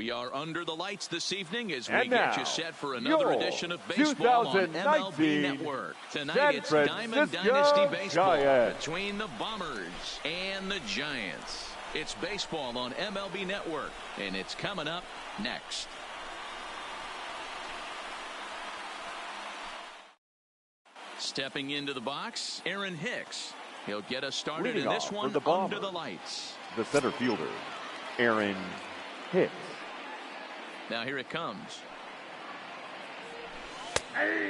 We are under the lights this evening as we And get you now, set for another edition of baseball on MLB 2019 Network. Tonight San it's Diamond Francisco Dynasty Baseball Giants. between the Bombers and the Giants. It's baseball on MLB Network, and it's coming up next. Stepping into the box, Aaron Hicks. He'll get us started Leading in this off one for the under Bombers, the lights. the center fielder, Aaron Hicks. Now here it comes.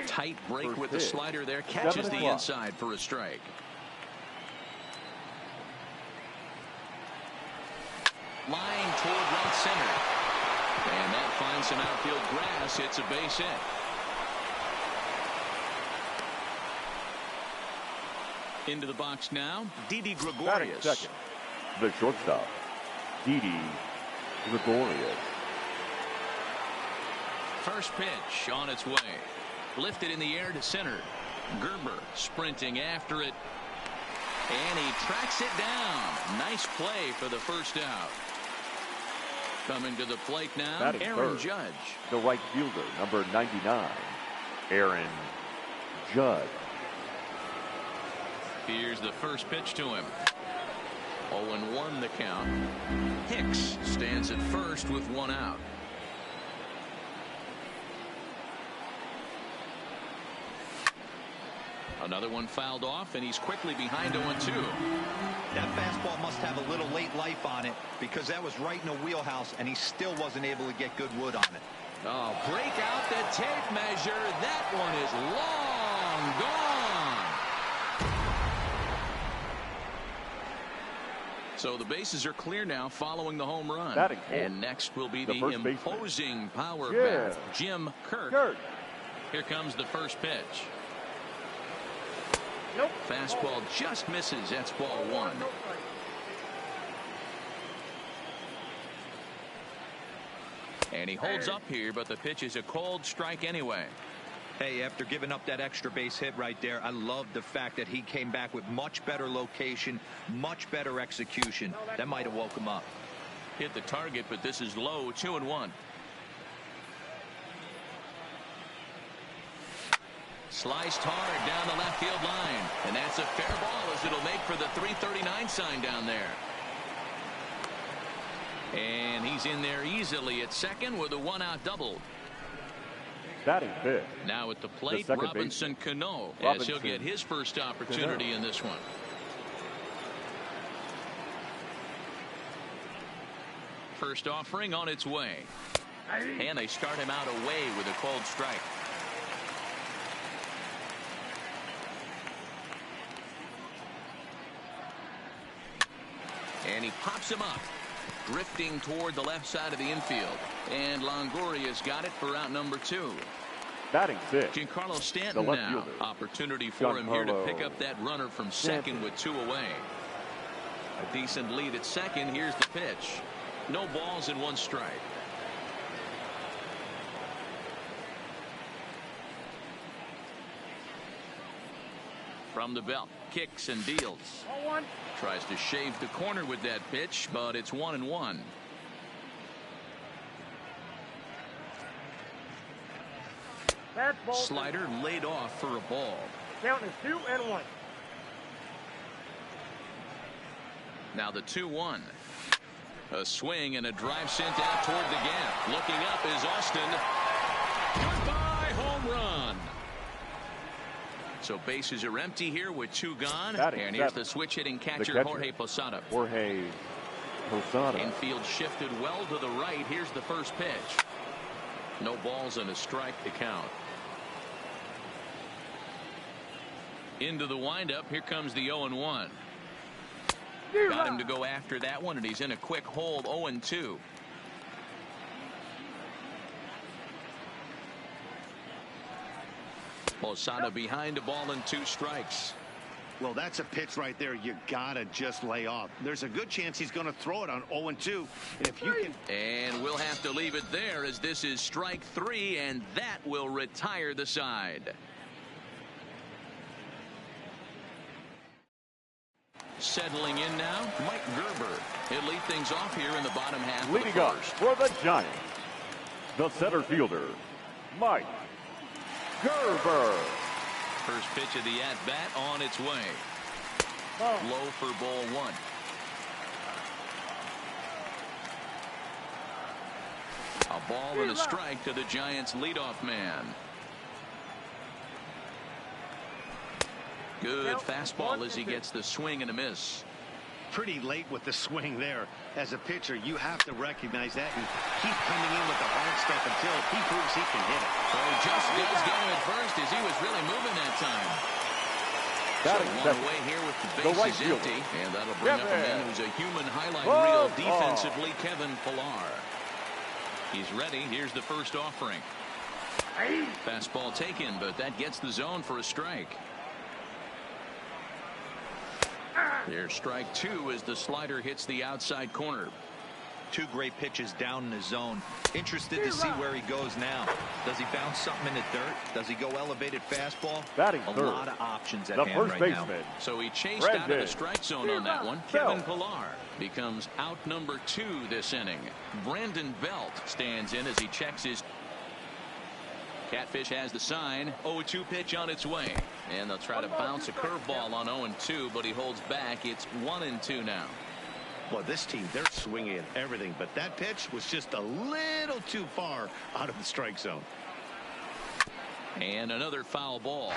Tight break First with the pitch. slider there. Catches 7 the o'clock. inside for a strike. Line toward right center. And that finds some outfield grass. It's a base hit. Into the box now, Didi Batting Gregorius. second, the shortstop, Didi Gregorius. First pitch on its way. Lifted in the air to center. Gerber sprinting after it. And he tracks it down. Nice play for the first out. Coming to the plate now, Batting Aaron third, Judge. the right fielder, number 99, Aaron Judge. Here's the first pitch to him. 0-1 the count. Hicks stands at first with one out. Another one fouled off, and he's quickly behind 0-2. That fastball must have a little late life on it because that was right in the wheelhouse, and he still wasn't able to get good wood on it. Oh, break out the tape measure. That one is long gone. So the bases are clear now following the home run. Batting fourth, and next will be the the first imposing power Yeah. bat, Jim Kirk. Kirk. Here comes the first pitch. Nope. Fastball just misses. That's ball one. And he holds up here, but the pitch is a cold strike anyway. Hey, after giving up that extra base hit right there, I love the fact that he came back with much better location, much better execution. That might have woke him up. Hit the target, but this is low. 2-1. Sliced hard down the left field line. And that's a fair ball as it'll make for the 339 sign down there. And he's in there easily at second with a one-out double. Batting fifth, Now at the plate, second Robinson Cano, as Robinson he'll get his first opportunity in this one. First offering on its way. And they start him out away with a cold strike. And he pops him up, drifting toward the left side of the infield. And Longoria's got it for out number 2. batting sixth, Giancarlo Stanton the left now. fielder, Opportunity for him here to Giancarlo pick up that runner from second with 2 away. A decent lead at second. Here's the pitch. No balls and 1 strike. From the belt, kicks and deals. Tries to shave the corner with that pitch, but it's 1-1. Slider laid off for a ball. Count is 2-1. Now the 2-1. A swing and a drive sent out toward the gap. Looking up is Austin. Goodbye home run. So bases are empty here with 2 gone. Batting and here's seven, the switch hitting catcher, catcher, Jorge Posada. Jorge Posada. Infield shifted well to the right. Here's the first pitch. No balls and a strike to count. Into the windup. Here comes the 0-1. Got him to go after that one, and he's in a quick hold. 0-2. Posada behind a ball and 2 strikes. Well, that's a pitch right there you gotta just lay off. There's a good chance he's going to throw it on 0-2. And if you can. And we'll have to leave it there as this is strike 3, and that will retire the side. Settling in now, Mike Gerber. He'll lead things off here in the bottom half Leading of the up first. for the Giants, the center fielder, Mike Gerber. First pitch of the at-bat on its way. Low for ball one. A ball and a strike to the Giants' leadoff man. Good fastball as he gets the swing and a miss. Pretty late with the swing there. As a pitcher, you have to recognize that and keep coming in with the hard stuff until he proves he can hit it. So he just does get him at first as he was really moving that time. So one away here with the bases empty, and that'll bring up a man who's a human highlight reel defensively, Kevin Pillar. He's ready. Here's the first offering. Fastball taken, but that gets the zone for a strike. There's strike two as the slider hits the outside corner. Two great pitches down in the zone. Interested to see where he goes now. Does he bounce something in the dirt? Does he go elevated fastball? Batting a third, lot of options at the hand first right baseman. now. So he chased out of the strike zone on that one. Kevin Pillar becomes out number 2 this inning. Brandon Belt stands in as he checks his. Catfish has the sign. 0-2 pitch on its way. And they'll try to bounce a curveball on 0-2, but he holds back. It's 1-2 now. Well, this team, they're swinging at everything, but that pitch was just a little too far out of the strike zone. And another foul ball.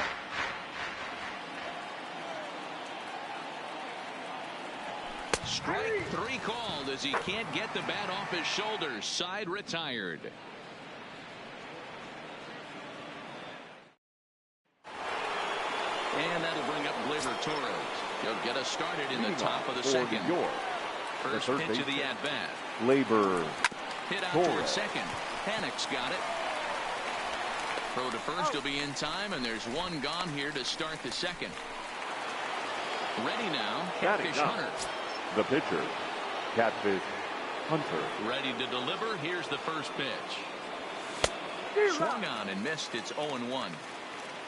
Strike 3 called as he can't get the bat off his shoulders. Side retired. And that'll bring up Gleyber Torres. He'll get us started in the top of the second. First pitch of the at-bat. Gleyber Hit out Torres. toward second. Panic's got it. Throw to first will be in time, and there's one gone here to start the second. Ready now, Catfish Hunter. The pitcher, Catfish Hunter. Ready to deliver. Here's the first pitch. Swung on and missed. It's 0-1.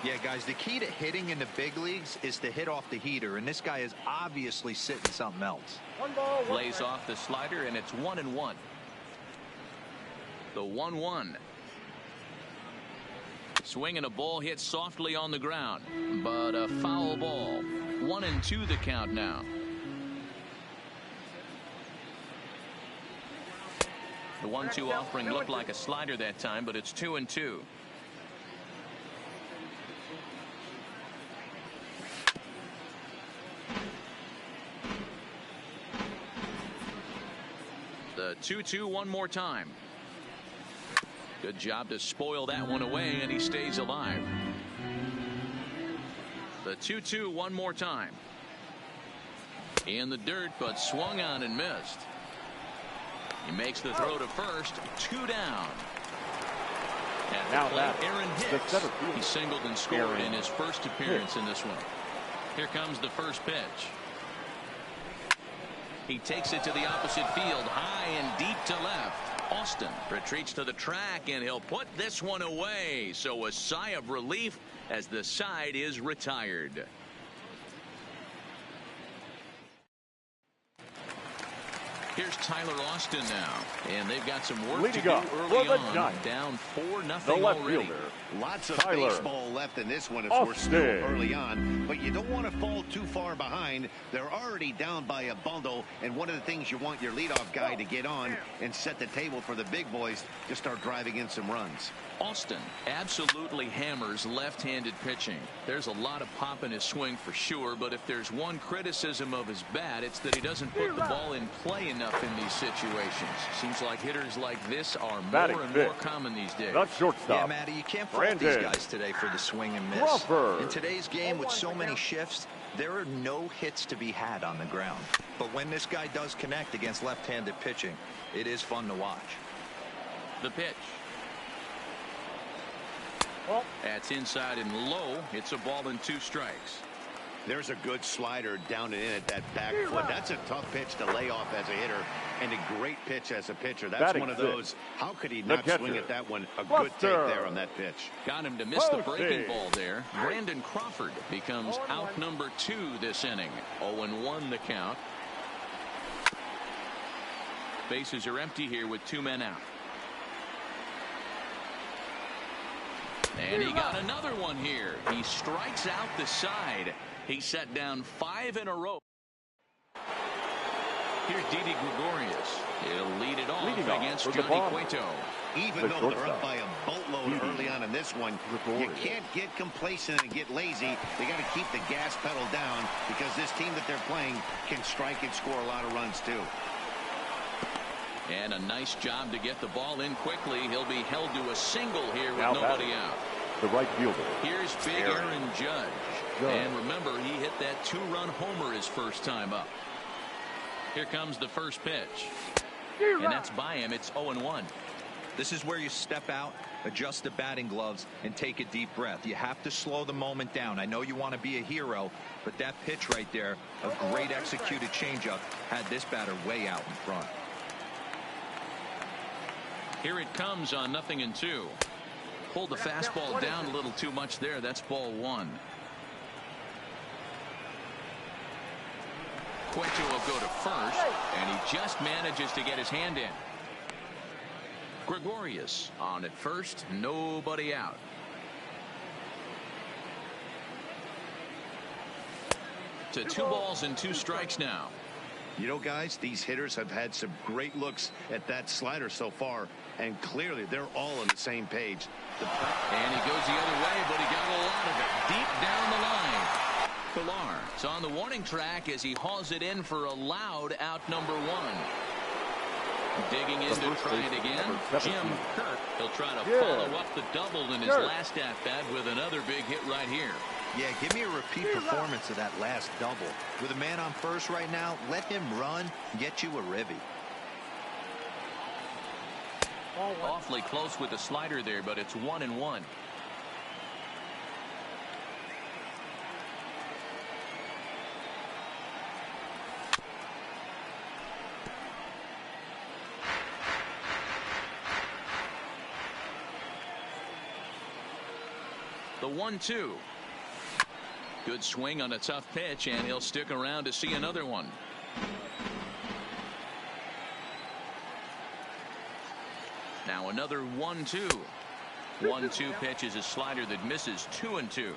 Yeah, guys, the key to hitting in the big leagues is to hit off the heater, and this guy is obviously sitting something else. Lays off the slider, and it's 1-1. The 1-1. Swinging a ball hit softly on the ground, but a foul ball. 1-2 the count now. The 1-2 offering looked like a slider that time, but it's 2-2. The 2-2 one more time. Good job to spoil that one away, and he stays alive. The 2-2 one more time. In the dirt, but swung on and missed. He makes the throw to first. 2 down. At the plate, Aaron Hicks. He singled and scored in his first appearance in this one. Here comes the first pitch. He takes it to the opposite field, high and deep to left. Austin retreats to the track, and he'll put this one away. So a sigh of relief as the side is retired. Here's Tyler Austin now, and they've got some work to do early on. Down 4-0 already. Lots of baseball left in this one if we're still early on, but you don't want to fall too far behind. They're already down by a bundle, and one of the things you want your leadoff guy to get on and set the table for the big boys to start driving in some runs. Austin absolutely hammers left-handed pitching. There's a lot of pop in his swing for sure, but if there's one criticism of his bat, it's that he doesn't put the ball in play enough in these situations. Seems like hitters like this are more and more common these days. Yeah, Matty, you can't fault these guys today for the swing and miss. In today's game with so many shifts, there are no hits to be had on the ground. But when this guy does connect against left-handed pitching, it is fun to watch. The pitch. That's inside and low. It's a ball and 2 strikes. There's a good slider down and in at that back foot. That's a tough pitch to lay off as a hitter, and a great pitch as a pitcher. That's one of those. How could he not swing at that one? A good take there on that pitch. Got him to miss the breaking ball there. Brandon Crawford becomes out number 2 this inning. 0-1 the count. Bases are empty here with 2 men out. And he got another one here. He strikes out the side. He set down 5 in a row. Here's Didi Gregorius. He'll lead it off against Johnny Cueto. Even though they're up by a boatload early on in this one, you can't get complacent and get lazy. They got to keep the gas pedal down because this team that they're playing can strike and score a lot of runs too. And a nice job to get the ball in quickly. He'll be held to a single here with nobody out. The right fielder. Here's big Aaron Judge. And remember, he hit that 2-run homer his first time up. Here comes the first pitch. And that's by him. It's 0-1. This is where you step out, adjust the batting gloves, and take a deep breath. You have to slow the moment down. I know you want to be a hero, but that pitch right there, a great executed changeup, had this batter way out in front. Here it comes on 0-2. Pulled the fastball down a little too much there. That's ball 1. Cueto will go to first, and he just manages to get his hand in. Gregorius on at first, nobody out. To 2 balls and 2 strikes now. You know, guys, these hitters have had some great looks at that slider so far, and clearly they're all on the same page. And he goes the other way, but he got a lot of it deep down the line. Pilar is on the warning track as he hauls it in for a loud out number 1. Digging in to try it again. Jim Kirk. He'll try to follow up the double in his last at-bat with another big hit right here. Yeah, give me a repeat performance of that last double. With a man on first right now, let him run, get you a ribby. Awfully close with the slider there, but it's 1-1. The 1-2. Good swing on a tough pitch, and he'll stick around to see another one. Now another 1-2. 1-2 pitch is a slider that misses 2-2.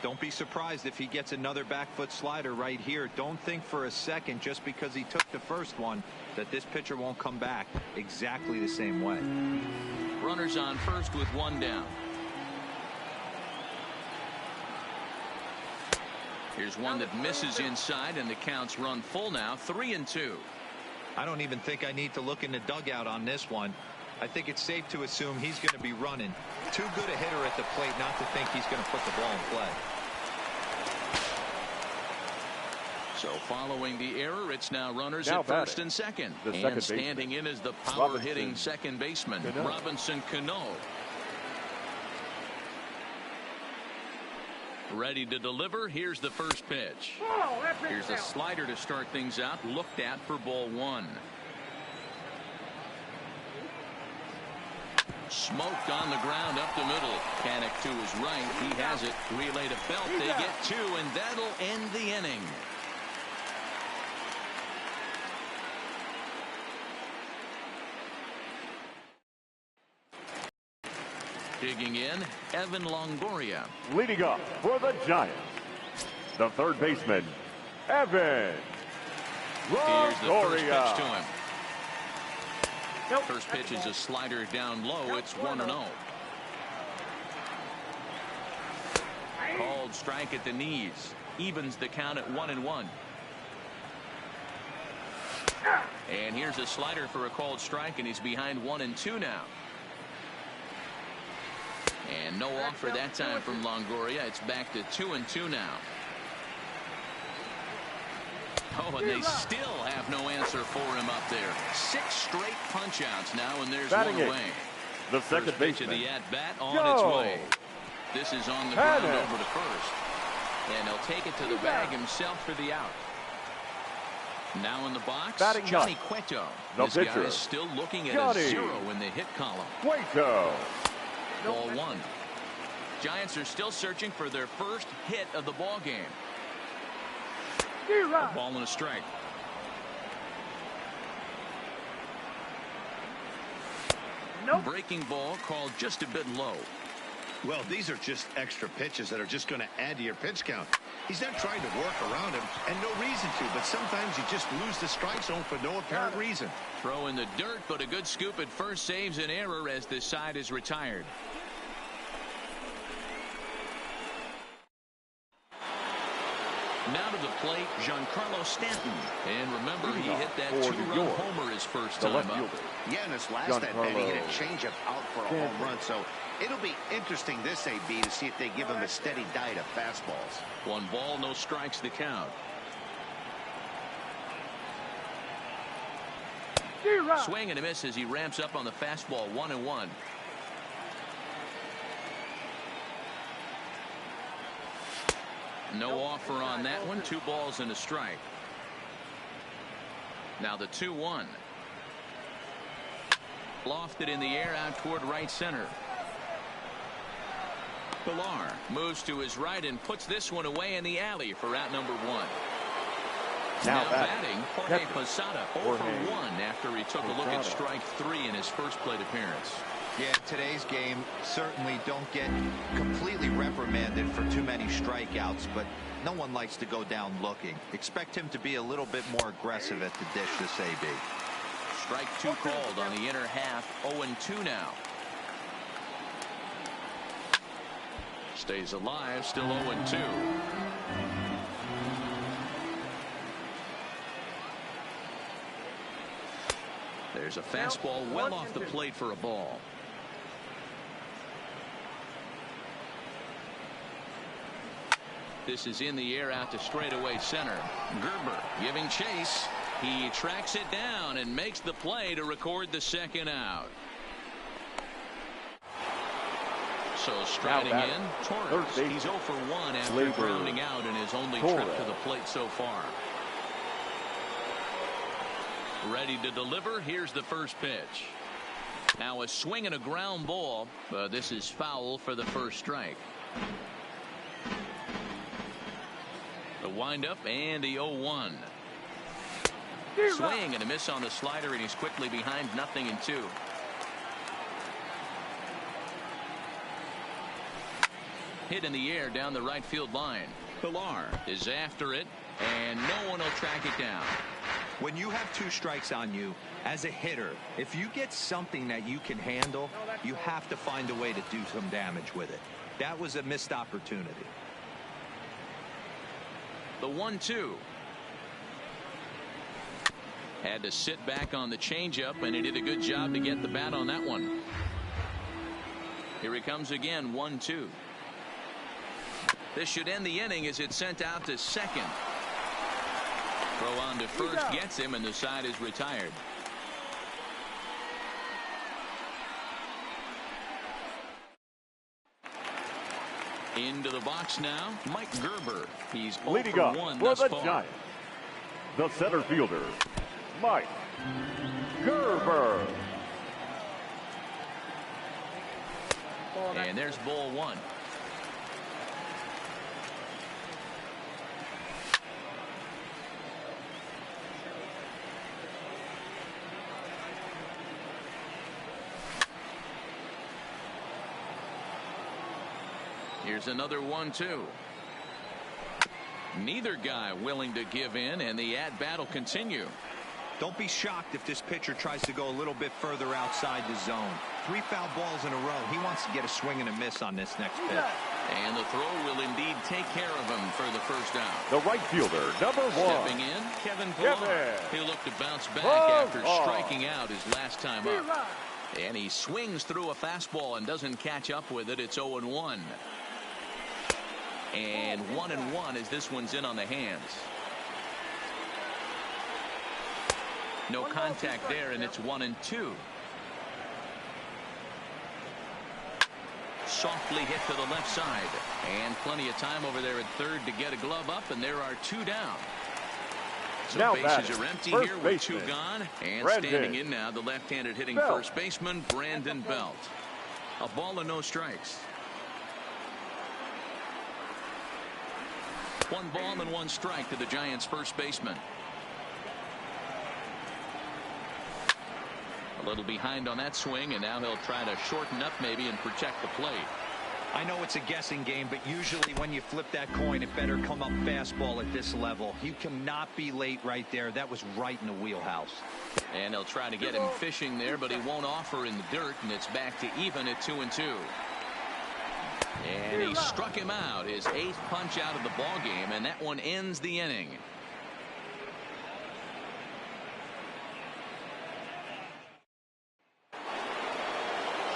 Don't be surprised if he gets another back foot slider right here. Don't think for a second just because he took the first one that this pitcher won't come back exactly the same way. Runners on first with 1 down. Here's one that misses inside, and the count's run full now. 3-2. I don't even think I need to look in the dugout on this one. I think it's safe to assume he's going to be running. Too good a hitter at the plate not to think he's going to put the ball in play. So following the error, it's now runners at first and second. And standing in is the power-hitting second baseman, Robinson Cano. Ready to deliver. Here's the first pitch. Here's a slider to start things out. Looked at for ball 1. Smoked on the ground up the middle. Panic to his right. He has it. Relay to Belt. They get 2, and that'll end the inning. Digging in, Evan Longoria. Leading up for the Giants, the third baseman, Evan Longoria. Here's the first pitch to him. First pitch is a slider down low. It's 1-0. Called strike at the knees. Evens the count at 1-1. And here's a slider for a called strike, and he's behind 1-2 now. And no offer that time from Longoria. It's back to 2-2 now. Oh, and they still have no answer for him up there. 6 straight punch-outs now, and there's one away. The second pitch of the at-bat on its way. This is on the ground over to first. And he'll take it to the bag himself for the out. Now in the box, Batting Johnny Cueto. This guy is still looking at a 0 in the hit column. Cueto. Ball 1. Giants are still searching for their first hit of the ball game. A ball and a strike. Breaking ball called just a bit low. Well, these are just extra pitches that are just going to add to your pitch count. He's not trying to work around him, and no reason to, but sometimes you just lose the strike zone for no apparent reason. Throw in the dirt, but a good scoop at first saves an error as this side is retired. Now to the plate, Giancarlo Stanton. And remember, he hit that 2-run homer his first time up. Yeah, and his last at bat, he hit a changeup out for a home run. So it'll be interesting this AB to see if they give him a steady diet of fastballs. 1 ball, no strikes the count. Swing and a miss as he ramps up on the fastball. 1-1. No offer on that one. 2 balls and a strike. Now the 2-1. Lofted in the air out toward right center. Pilar moves to his right and puts this one away in the alley for out number 1. Now batting, Jorge Posada 0 for 1 after he took a look at strike 3 in his first plate appearance. Yeah, today's game certainly don't get completely reprimanded for too many strikeouts, but no one likes to go down looking. Expect him to be a little bit more aggressive at the dish this AB. Strike 2 called on the inner half. 0-2 now. Stays alive, still 0-2. There's a fastball well off the plate for a ball. This is in the air out to straightaway center. Gerber giving chase. He tracks it down and makes the play to record the second out. So striding in, Torres. He's 0 for 1 after grounding out in his only trip to the plate so far. Ready to deliver. Here's the first pitch. Now a swing and a ground ball. This is foul for the first strike. The windup and the 0-1. Swing and a miss on the slider, and he's quickly behind 0-2. Hit in the air down the right field line. Pilar is after it, and no one will track it down. When you have 2 strikes on you, as a hitter, if you get something that you can handle, you have to find a way to do some damage with it. That was a missed opportunity. The 1-2. Had to sit back on the changeup, and he did a good job to get the bat on that one. Here he comes again. 1-2. This should end the inning as it's sent out to second. Throw on to first gets him, and the side is retired. Into the box now, Mike Gerber. He's 0 leading for up 1 for thus the far. Giants, the center fielder, Mike Gerber. And there's ball 1. Here's another 1-2. Neither guy willing to give in, and the at-bat will continue. Don't be shocked if this pitcher tries to go a little bit further outside the zone. 3 foul balls in a row. He wants to get a swing and a miss on this next pitch. And the throw will indeed take care of him for the first out. The right fielder, number 1. Stepping in, Kevin Pilar. He'll look to bounce back after striking out his last time up. And he swings through a fastball and doesn't catch up with it. It's 0-1. And 1-1 as this one's in on the hands. No contact there, and it's 1-2. softly hit to the left side. And plenty of time over there at third to get a glove up, and there are two down. So now bases are empty here with two gone. And standing in now, the left-handed hitting first baseman, Brandon Belt. A ball and no strikes. One ball and one strike to the Giants' first baseman. A little behind on that swing, and now he'll try to shorten up maybe and protect the plate. I know it's a guessing game, but usually when you flip that coin, it better come up fastball at this level. You cannot be late right there. That was right in the wheelhouse. And they'll try to get him fishing there, but he won't offer in the dirt, and it's back to even at 2-2. And he struck him out, his 8th punch out of the ball game, and that one ends the inning.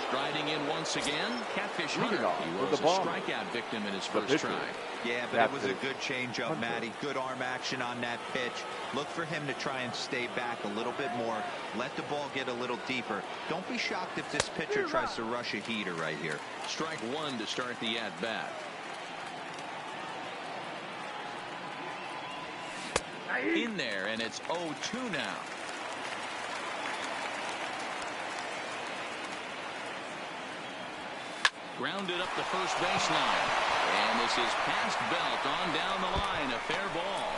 Striding in once again, Catfish Hunter. He was a strikeout victim in his first try. Yeah, but it was a good changeup, Matty. Good arm action on that pitch. Look for him to try and stay back a little bit more. Let the ball get a little deeper. Don't be shocked if this pitcher tries to rush a heater right here. Strike one to start the at-bat. In there, and it's 0-2 now. Grounded up the first baseline. And this is past Belt on down the line. A fair ball.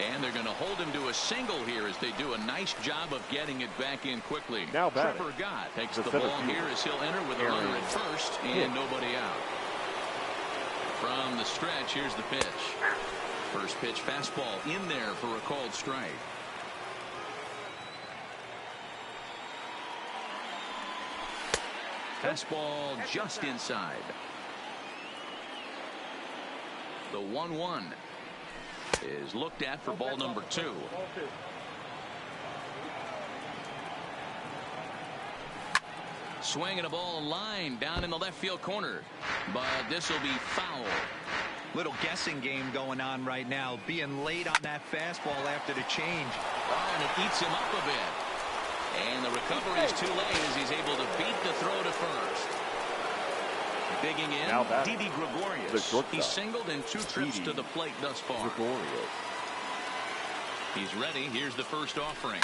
And they're going to hold him to a single here as they do a nice job of getting it back in quickly. Now Trevor Gott takes the ball here as he'll enter with a runner at first and nobody out. From the stretch, here's the pitch. First pitch fastball in there for a called strike. Fastball just inside. The 1-1 is looked at for ball number 2. Swinging a ball line down in the left field corner, but this will be foul. Little guessing game going on right now, being late on that fastball after the change. Oh, and it eats him up a bit. And the recovery is too late as he's able to beat the throw to first. Digging in, Didi Gregorius. He singled in 2 trips to the plate thus far. He's ready. Here's the first offering.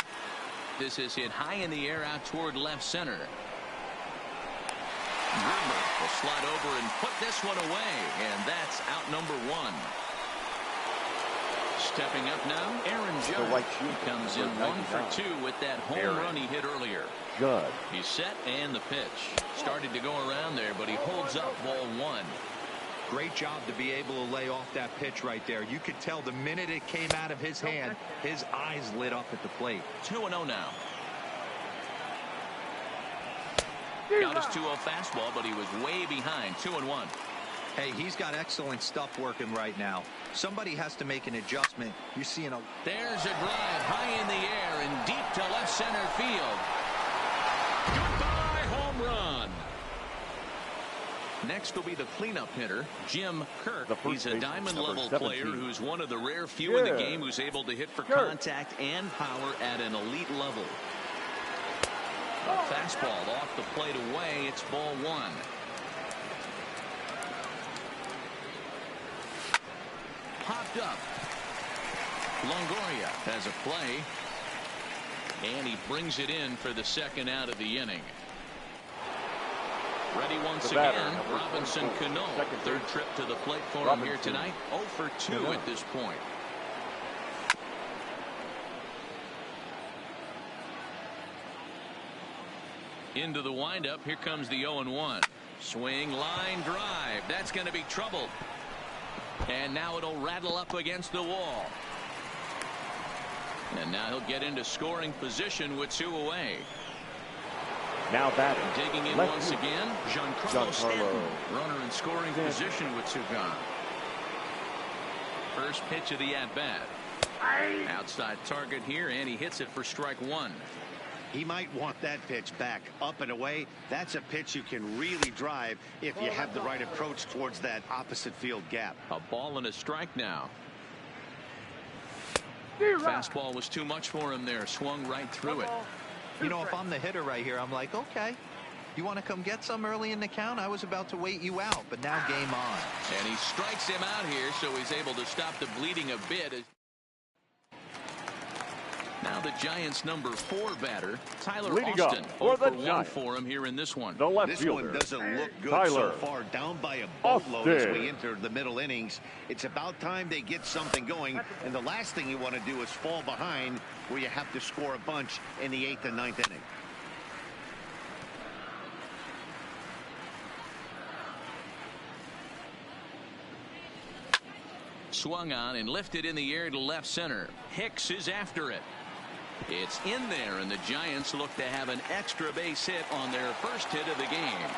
This is hit high in the air out toward left center. Gerber will slide over and put this one away, and that's out number 1. Stepping up now, Aaron Judge. He comes in 1 for 2 with that home run he hit earlier. He's set, and the pitch started to go around there, but he holds up ball 1. Great job to be able to lay off that pitch right there. You could tell the minute it came out of his hand, his eyes lit up at the plate. 2-0 now. Got his 2-0 fastball, but he was way behind. 2-1. Hey, he's got excellent stuff working right now. Somebody has to make an adjustment. You're seeing a... There's a drive high in the air and deep to left center field. Goodbye, home run. Next will be the cleanup hitter, Jim Kirk. He's a diamond-level player who's one of the rare few in the game who's able to hit for contact and power at an elite level. A fastball off the plate away. It's ball 1. Popped up. Longoria has a play. And he brings it in for the second out of the inning. Ready once again, Robinson Cano. Third trip to the plate for him here tonight. 0 for 2 at this point. Into the windup. Here comes the 0-1. Swing, line, drive. That's going to be trouble. And now it'll rattle up against the wall. And now he'll get into scoring position with 2 away. Now batting. Digging in once again, Giancarlo Stanton. Runner in scoring position with 2 gone. First pitch of the at-bat. Outside target here, and he hits it for strike 1. He might want that pitch back up and away. That's a pitch you can really drive if you have the right approach towards that opposite field gap. A ball and a strike now. Fastball was too much for him there. Swung right through it. You know, if I'm the hitter right here, I'm like, okay, You want to come get some early in the count? I was about to wait you out, but now game on. And he strikes him out here, so he's able to stop the bleeding a bit. Now the Giants' number 4 batter, Tyler Austin, 0 for 1 for him here in this one. This one doesn't look good so far. Down by a boatload as we enter the middle innings. It's about time they get something going, and the last thing you want to do is fall behind where you have to score a bunch in the 8th and 9th inning. Swung on and lifted in the air to left center. Hicks is after it. It's in there, and the Giants look to have an extra base hit on their first hit of the game.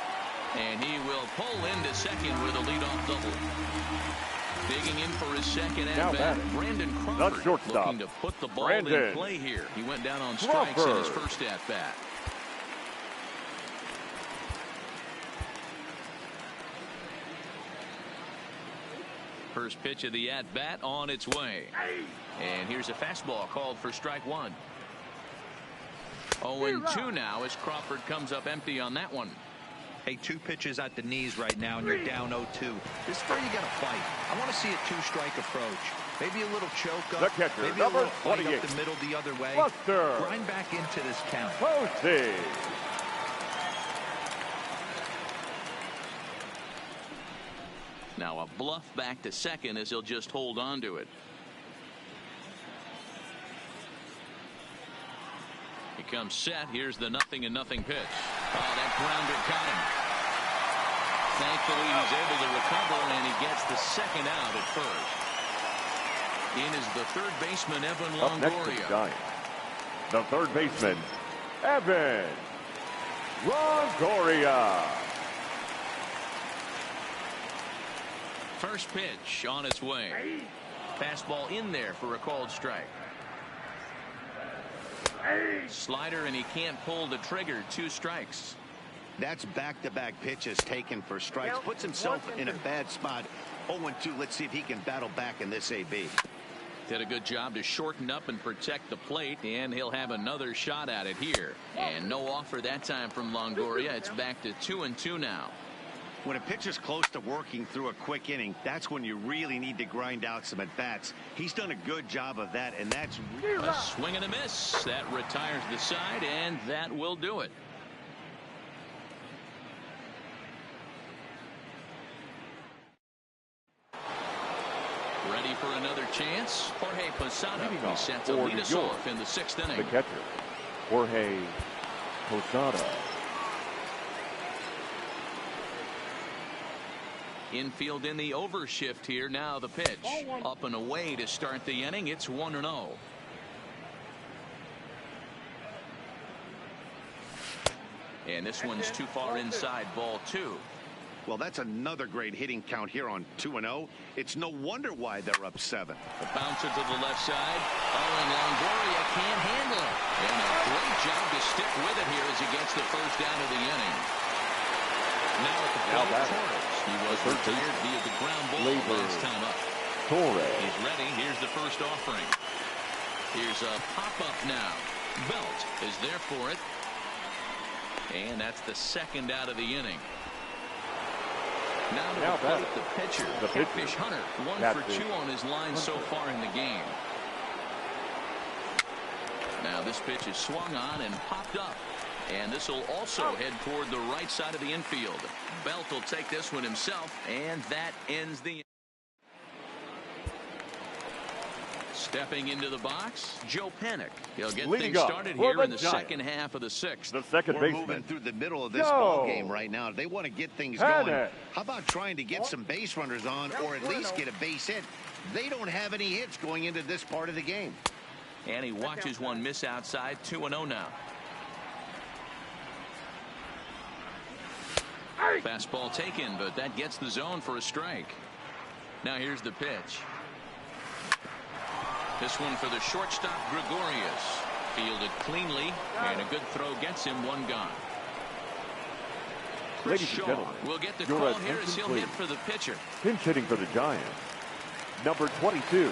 And he will pull into second with a leadoff double. Digging in for his second at-bat, Brandon Crawford looking to put the ball in play here. He went down on strikes in his first at-bat. First pitch of the at-bat on its way. And here's a fastball called for strike 1. 0-2 now as Crawford comes up empty on that one. Hey, 2 pitches at the knees right now, and you're down 0-2. This is where you got to fight. I want to see a 2-strike approach. Maybe a little choke up. Maybe a little fight up the middle the other way. Grind back into this count. Now a bluff back to second as he'll just hold on to it. He comes set. Here's the 0-0 pitch. Oh, that grounder caught him. Thankfully, he's able to recover, and he gets the second out at first. In is the third baseman, Evan Longoria. The third baseman, Evan Longoria. First pitch on its way. Fastball in there for a called strike. Slider, and he can't pull the trigger. 2 strikes. That's back-to-back pitches taken for strikes. Puts himself in a bad spot. 0-2. Let's see if he can battle back in this AB. Did a good job to shorten up and protect the plate, and he'll have another shot at it here. And no offer that time from Longoria. It's back to 2-2 now. When a pitcher's close to working through a quick inning, that's when you really need to grind out some at-bats. He's done a good job of that, and that's a swing and a miss. That retires the side, and that will do it. Ready for another chance? Jorge Posada. He sets to lead us off in the 6th inning. The catcher, Jorge Posada. Infield in the overshift here. Now the pitch. Up and away to start the inning. It's 1-0. And this one's too far inside, ball 2. Well, that's another great hitting count here on 2-0. It's no wonder why they're up 7. The bouncer to the left side. Oh, and Longoria can't handle it. And a great job to stick with it here as he gets the first out of the inning. Now at the plate, Torres. He was retired via the ground ball last time up. Torres. He's ready. Here's the first offering. Here's a pop-up now. Belt is there for it. And that's the second out of the inning. Now to the plate, the pitcher, Catfish Hunter. 1 for 2 on his line so far in the game. Now this pitch is swung on and popped up. And this will also head toward the right side of the infield. Belt will take this one himself, and that ends the. Stepping into the box, Joe Panik. He'll get things started here in the second half of the 6th. The second baseman. We're moving through the middle of this ball game right now. They want to get things going. How about trying to get some base runners on, or at least get a base hit? They don't have any hits going into this part of the game. And he watches one miss outside. 2-0 now. Fastball taken, but that gets the zone for a strike. Now here's the pitch. This one for the shortstop, Gregorius. Fielded cleanly, and a good throw gets him 1 gone. Ladies and gentlemen, will get the call here as he'll hit for the pitcher. Pinch hitting for the Giants, number 22.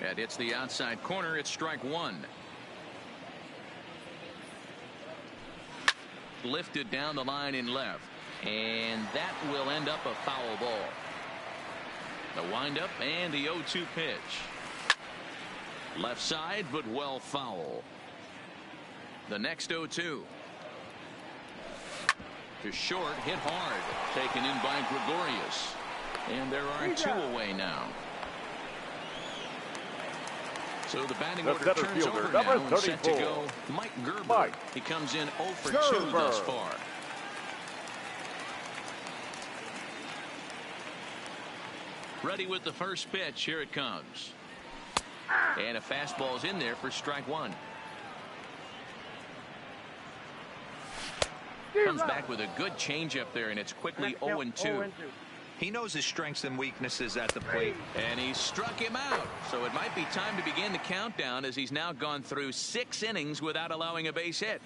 That hits the outside corner. It's strike 1. lifted down the line in left. And that will end up a foul ball. The windup and the 0-2 pitch. Left side, but well foul. The next 0-2. To short, hit hard. Taken in by Gregorius. And there are 2 away now. So the batting order turns over now and set to go Mike Gerber. He comes in 0 for 2 thus far. Ready with the first pitch. Here it comes. And a fastball's in there for strike 1. Comes back with a good changeup there, and it's quickly 0-2. He knows his strengths and weaknesses at the plate. And he struck him out. So it might be time to begin the countdown, as he's now gone through 6 innings without allowing a base hit.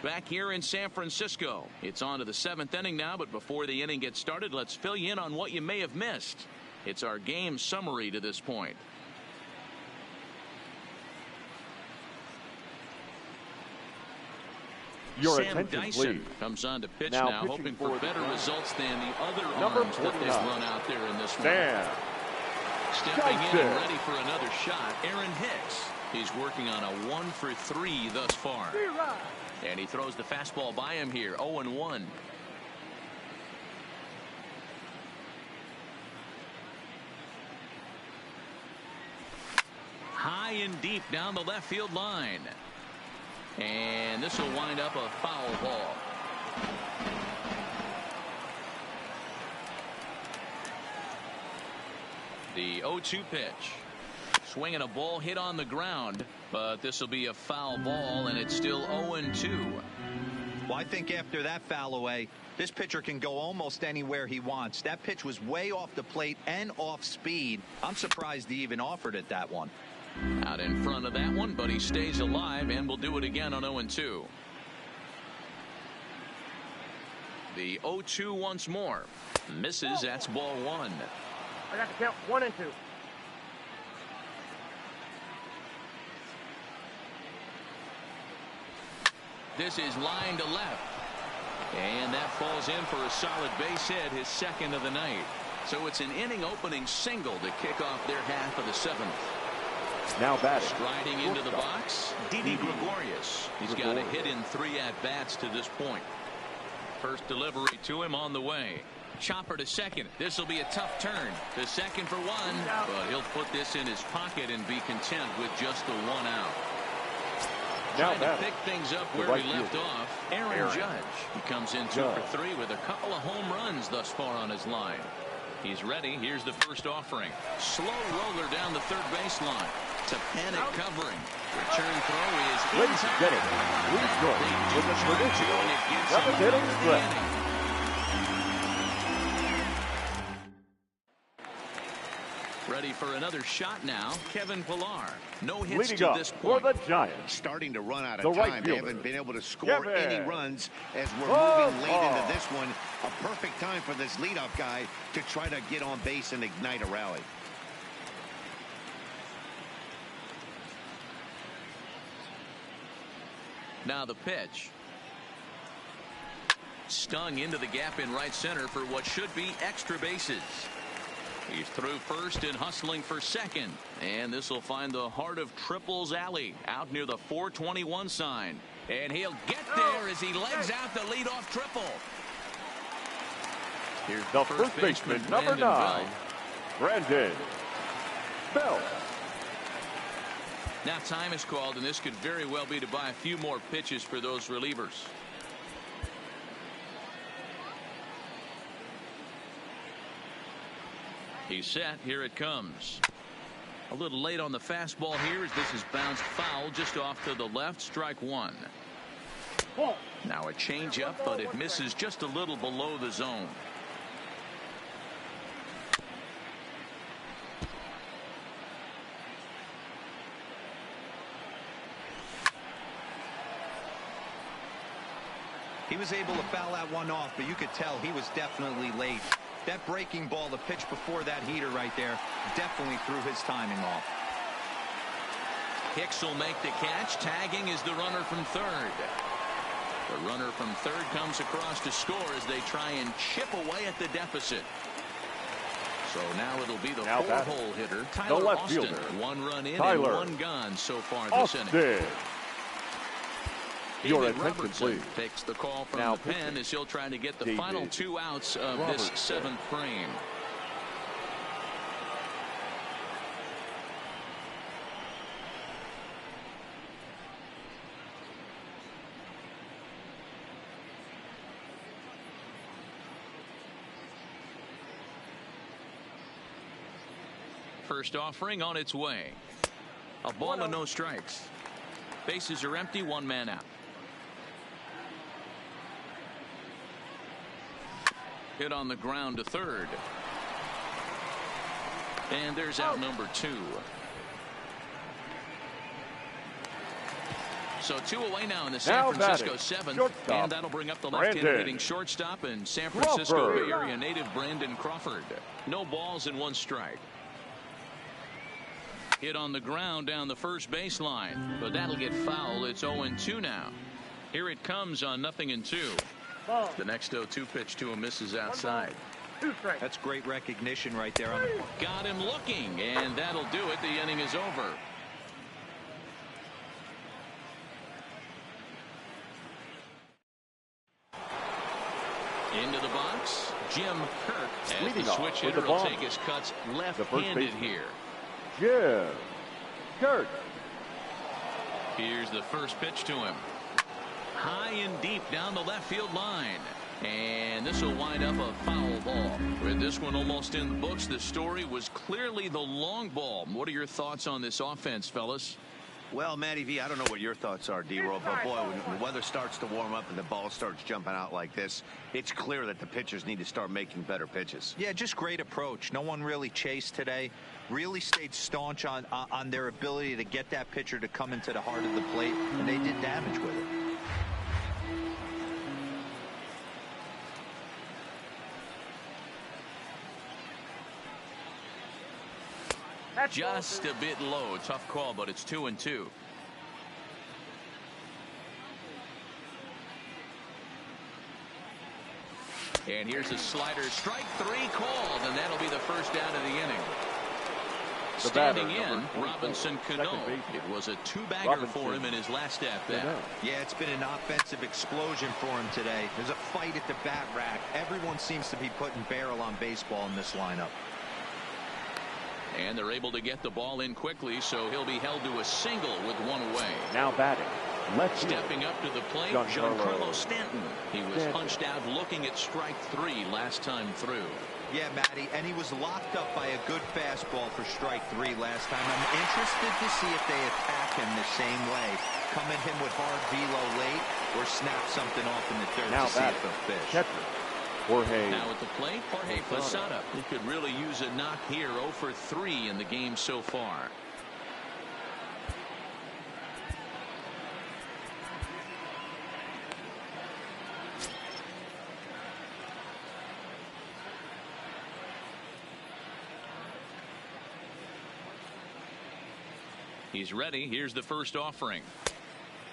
Back here in San Francisco, it's on to the 7th inning now, but before the inning gets started, let's fill you in on what you may have missed. It's our game summary to this point. Sam Dyson comes on to pitch now hoping for better results than the other arms that they've run out there in this one. Stepping in and ready for another shot, Aaron Hicks. He's working on a 1 for 3 thus far. And he throws the fastball by him here, 0-1. High and deep down the left field line. And this will wind up a foul ball. The 0-2 pitch. Swinging a ball hit on the ground, but this will be a foul ball, and it's still 0-2. Well, I think after that foul away, this pitcher can go almost anywhere he wants. That pitch was way off the plate and off speed. I'm surprised he even offered it that one. Out in front of that one, but he stays alive and will do it again on 0-2. The 0-2 once more. Misses. That's ball 1. I got to count 1 and 2. This is line to left. And that falls in for a solid base hit, his 2nd of the night. So it's an inning opening single to kick off their half of the 7th. Now batting. Striding into the box, Didi Gregorius. He's got a hit in 3 at-bats to this point. First delivery to him on the way. Chopper to second. This will be a tough turn. To second for 1, but he'll put this in his pocket and be content with just the 1 out. Trying to pick things up where we left off, Aaron Judge. He comes in 2 for 3 with a couple of home runs thus far on his line. He's ready. Here's the first offering. Slow roller down the third baseline. To panic covering. Return throw is inside. With a traditional 7th-inning stretch. Ready for another shot now. Kevin Pillar. No hits Leading to up this point. for the Giants. Starting to run out of The right time. They fielder. haven't been able to score any runs as we're moving late into this one. A perfect time for this leadoff guy to try to get on base and ignite a rally. Now the pitch. Stung into the gap in right center for what should be extra bases. He's through first and hustling for second. And this will find the heart of Triples Alley out near the 421 sign. And he'll get there as he legs out the leadoff triple. Here's The first baseman, number 9, Brandon Bell. Now time is called, and this could very well be to buy a few more pitches for those relievers. He's set. Here it comes. A little late on the fastball here as this is bounced foul just off to the left. Strike 1. Now a changeup, but it misses just a little below the zone. He was able to foul that one off, but you could tell he was definitely late. That breaking ball, the pitch before that heater right there, definitely threw his timing off. Hicks will make the catch. Tagging is the runner from third. The runner from third comes across to score as they try and chip away at the deficit. So now it'll be the four-hole hitter, Tyler Austin. One run in and one gone so far this inning. Your David attention, Robertson please. takes the call from the pen as he'll try to get the final 2 outs of this 7th frame. First offering on its way. A ball and no strikes. Bases are empty, 1 man out. Hit on the ground to third. And there's out number 2. So 2 away now in the San Francisco 7th. And that'll bring up the left-handed hitting shortstop and San Francisco Bay Area native Brandon Crawford. No balls and 1 strike. Hit on the ground down the first baseline, but that'll get foul. It's 0-2 now. Here it comes on 0-2. The next 0-2 pitch to him misses outside. That's great recognition right there on the point. Got him looking, and that'll do it. The inning is over. Into the box, Jim Kirk. As the switch hitter will take his cuts left-handed here. Jim Kirk. Here's the first pitch to him. High and deep down the left field line. And this will wind up a foul ball. With this one almost in the books, the story was clearly the long ball. What are your thoughts on this offense, fellas? Well, Matty V, I don't know what your thoughts are, D-Roll, but boy, when the weather starts to warm up and the ball starts jumping out like this, it's clear that the pitchers need to start making better pitches. Yeah, just great approach. No one really chased today. Really stayed staunch on their ability to get that pitcher to come into the heart of the plate, and they did damage with it. Just a bit low. Tough call, but it's 2-2. And here's a slider. Strike 3 called, and that'll be the first out of the inning. Standing in, Robinson Cano. It was a 2-bagger for him in his last at-bat. Yeah, it's been an offensive explosion for him today. There's a fight at the bat rack. Everyone seems to be putting barrel on baseball in this lineup. And they're able to get the ball in quickly, so he'll be held to a single with 1 away. Now batting. Stepping up to the plate, Giancarlo Stanton. He was punched out looking at strike 3 last time through. Yeah, Matty, and he was locked up by a good fastball for strike 3 last time. I'm interested to see if they attack him the same way. Come at him with hard velo late or snap something off in the dirt to see if they'll fish. Now at the plate, Jorge Posada. He could really use a knock here. 0 for 3 in the game so far. He's ready. Here's the first offering.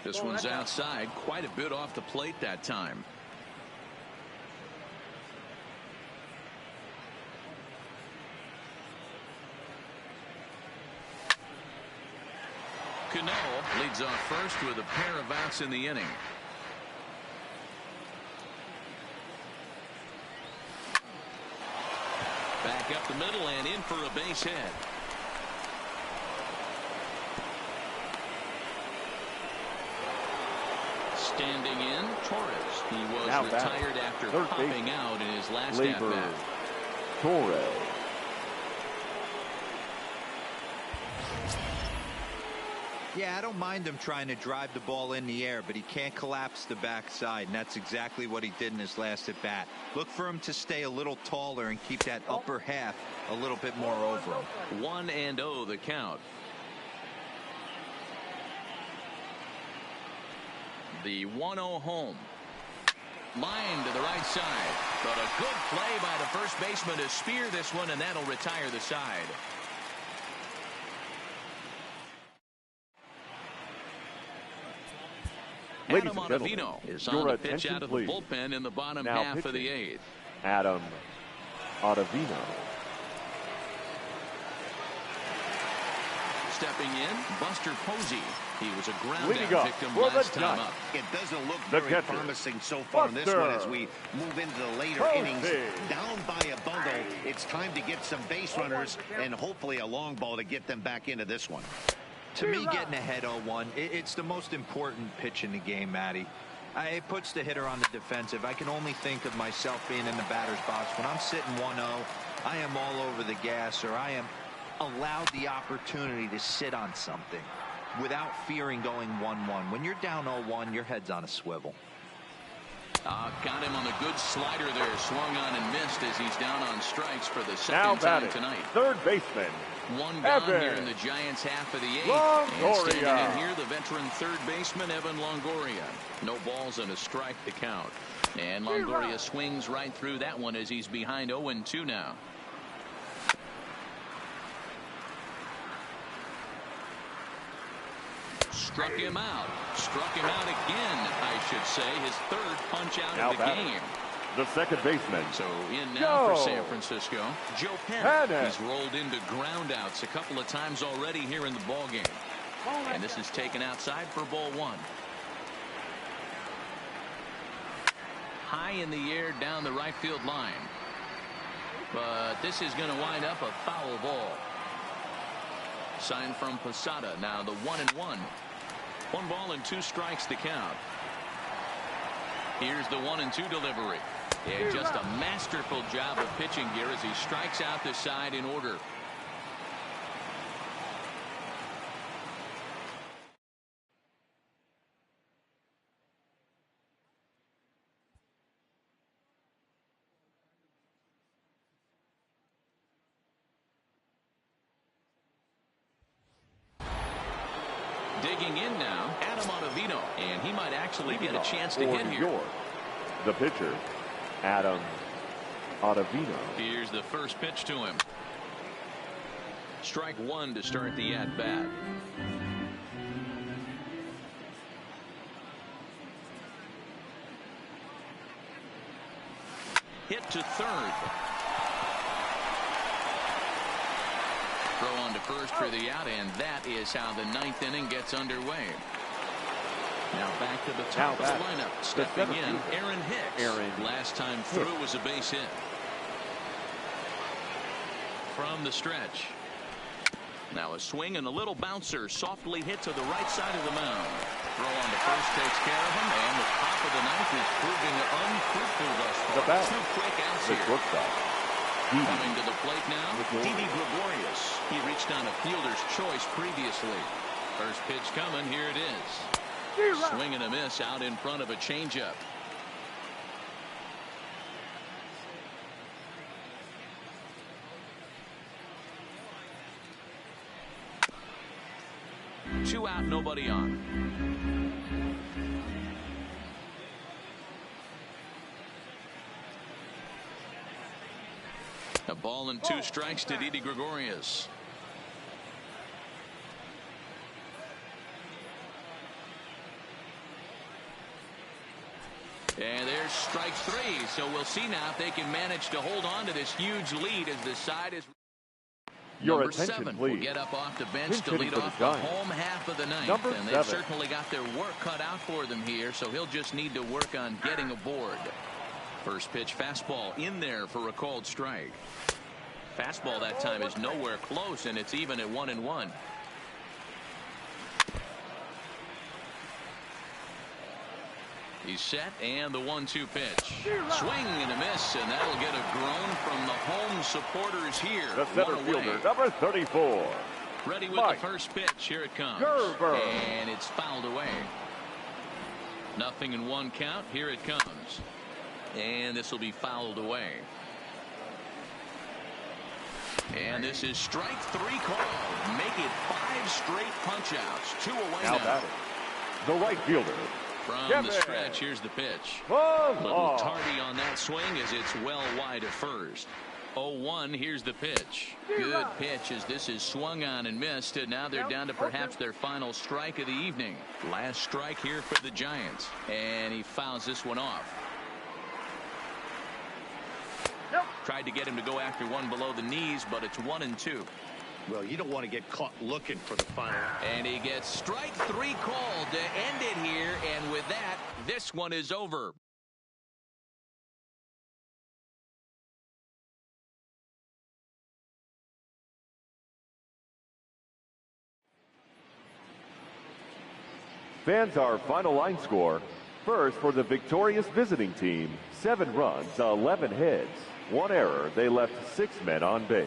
This one's outside. Quite a bit off the plate that time. Cano leads off first with a pair of outs in the inning. Back up the middle and in for a base hit. Standing in, Torres. He was retired after popping out in his last at-bat. Torres. Yeah, I don't mind him trying to drive the ball in the air, but he can't collapse the backside, and that's exactly what he did in his last at-bat. Look for him to stay a little taller and keep that upper half a little bit more over him. 1-0 the count. The 1-0 home. Line to the right side, but a good play by the first baseman to spear this one, and that'll retire the side. Ladies Adam and gentlemen, Ottavino is on the pitch out of the bullpen in the bottom half of the 8th. Adam Ottavino. Stepping in, Buster Posey. He was a ground Leading down up victim for last the time Giants. up. It doesn't look The very catcher, promising so far in this one as Buster we move into the later Posey. innings. Down by a bundle, it's time to get some base runners and hopefully a long ball to get them back into this one. To me, getting ahead 0-1, it's the most important pitch in the game, Matty. It puts the hitter on the defensive. I can only think of myself being in the batter's box. When I'm sitting 1-0, I am all over the gas, or I am allowed the opportunity to sit on something without fearing going 1-1. When you're down 0-1, your head's on a swivel. Got him on the good slider there. Swung on and missed as he's down on strikes for the second time tonight. Third baseman. One gone here in the Giants' half of the 8th. And standing in here, the veteran third baseman, Evan Longoria. No balls and a strike to count. And Longoria swings right through that one as he's behind 0-2 now. Struck him out. Struck him out again, I should say. His third punch out of the game. The second baseman. So in now for San Francisco, Joe Penn. He's rolled into groundouts a couple of times already here in the ballgame. And this is taken outside for ball 1. High in the air down the right field line. But this is going to wind up a foul ball. Sign from Posada. Now the 1-1. 1 ball and 2 strikes to count. Here's the 1-2 delivery. And just a masterful job of pitching here as he strikes out the side in order. Digging in now, Adam Ottavino, and he might actually get a chance to get here. The pitcher, Adam Ottavino. Here's the first pitch to him. Strike 1 to start the at-bat. Hit to third. Throw on to first for the out, and that is how the 9th inning gets underway. Now back to the top of the lineup. Stepping in, Aaron Hicks. Last time through was a base hit. From the stretch. Now a swing and a little bouncer softly hit to the right side of the mound. Throw on to first takes care of him, and the top of the 9th is proving unfruitful thus far. 2 quick outs here. Coming to the plate now, Didi Gregorius. He reached on a fielder's choice previously. First pitch coming, here it is. Swing and a miss out in front of a changeup. Two out, nobody on. A ball and 2 strikes to Didi Gregorius. And there's strike 3. So we'll see now if they can manage to hold on to this huge lead as the side is. Number 7 will get up off the bench to lead off the home half of the 9th. And they've certainly got their work cut out for them here, so he'll just need to work on getting aboard. First pitch fastball in there for a called strike. Fastball that time is nowhere close, and it's even at 1-1. He's set, and the 1-2 pitch. Swing and a miss, and that'll get a groan from the home supporters here. The center fielder, number 34. Ready with the first pitch. Here it comes. And it's fouled away. 0-1 count. Here it comes. And this will be fouled away. And this is strike 3 called. Make it 5 straight punch-outs. 2 away now. The right fielder. From the stretch, here's the pitch. A little tardy on that swing as it's well wide of first. 0-1. Here's the pitch. Good pitch as this is swung on and missed. And now they're down to perhaps their final strike of the evening. Last strike here for the Giants. And he fouls this one off. Tried to get him to go after one below the knees, but it's 1-2. Well, you don't want to get caught looking for the final. And he gets strike 3 called to end it here. And with that, this one is over. Fans, our final line score. First, for the victorious visiting team, 7 runs, 11 hits, 1 error. They left 6 men on base.